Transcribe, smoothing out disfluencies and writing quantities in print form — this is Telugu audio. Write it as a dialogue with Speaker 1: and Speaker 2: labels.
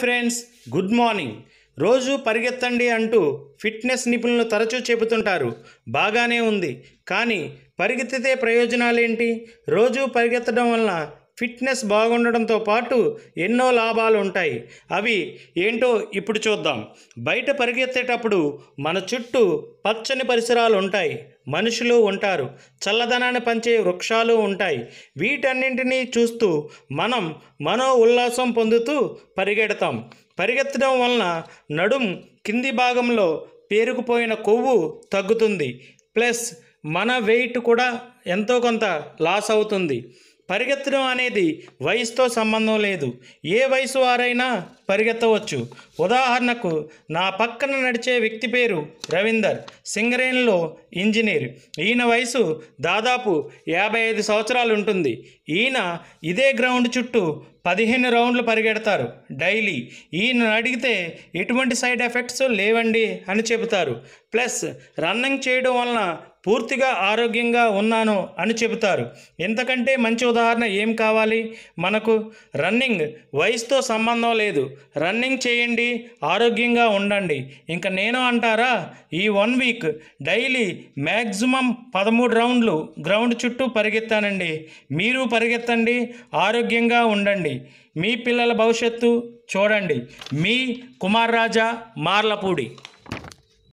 Speaker 1: Friends, good morning. రోజు పరిగెత్తండి అంటూ ఫిట్నెస్ నిపుణులు తరచూ చెబుతుంటారు. బాగానే ఉంది, కానీ పరిగెత్తితే ప్రయోజనాలేంటి? రోజు పరిగెత్తడం వలన ఫిట్నెస్ బాగుండడంతో పాటు ఎన్నో లాభాలు ఉంటాయి. అవి ఏంటో ఇప్పుడు చూద్దాం. బయట పరిగెత్తేటప్పుడు మన చుట్టూ పచ్చని పరిసరాలు ఉంటాయి, మనుషులు ఉంటారు, చల్లదనాన్ని పంచే వృక్షాలు ఉంటాయి. వీటన్నింటినీ చూస్తూ మనం మనో ఉల్లాసం పొందుతూ పరిగెడతాం. పరిగెత్తడం వలన నడుం కింది భాగంలో పేరుకుపోయిన కొవ్వు తగ్గుతుంది. ప్లస్ మన వెయిట్ కూడా ఎంతో కొంత లాస్ అవుతుంది. పరిగెత్తడం అనేది వయసుతో సంబంధం లేదు. ఏ వయసు వారైనా పరిగెత్తవచ్చు. ఉదాహరణకు నా పక్కన నడిచే వ్యక్తి పేరు రవీందర్, సింగరేణిలో ఇంజనీర్. ఈయన వయసు దాదాపు 55 సంవత్సరాలు ఉంటుంది. ఈయన ఇదే గ్రౌండ్ చుట్టూ 15 రౌండ్లు పరిగెడతారు డైలీ. ఈయన అడిగితే ఎటువంటి సైడ్ ఎఫెక్ట్స్ లేవండి అని చెబుతారు. ప్లస్ రన్నింగ్ చేయడం వలన పూర్తిగా ఆరోగ్యంగా ఉన్నాను అని చెబుతారు. ఇంతకంటే మంచి ఉదాహరణ ఏం కావాలి మనకు? రన్నింగ్ వయసుతో సంబంధం లేదు. రన్నింగ్ చేయండి, ఆరోగ్యంగా ఉండండి. ఇంకా నేను అంటారా, ఈ 1 వీక్ డైలీ మ్యాక్సిమం 13 రౌండ్లు గ్రౌండ్ చుట్టూ పరిగెత్తానండి. మీరు పరిగెత్తండి, ఆరోగ్యంగా ఉండండి. మీ పిల్లల భవిష్యత్తు చూడండి. మీ కుమార్ రాజా, మార్లపూడి.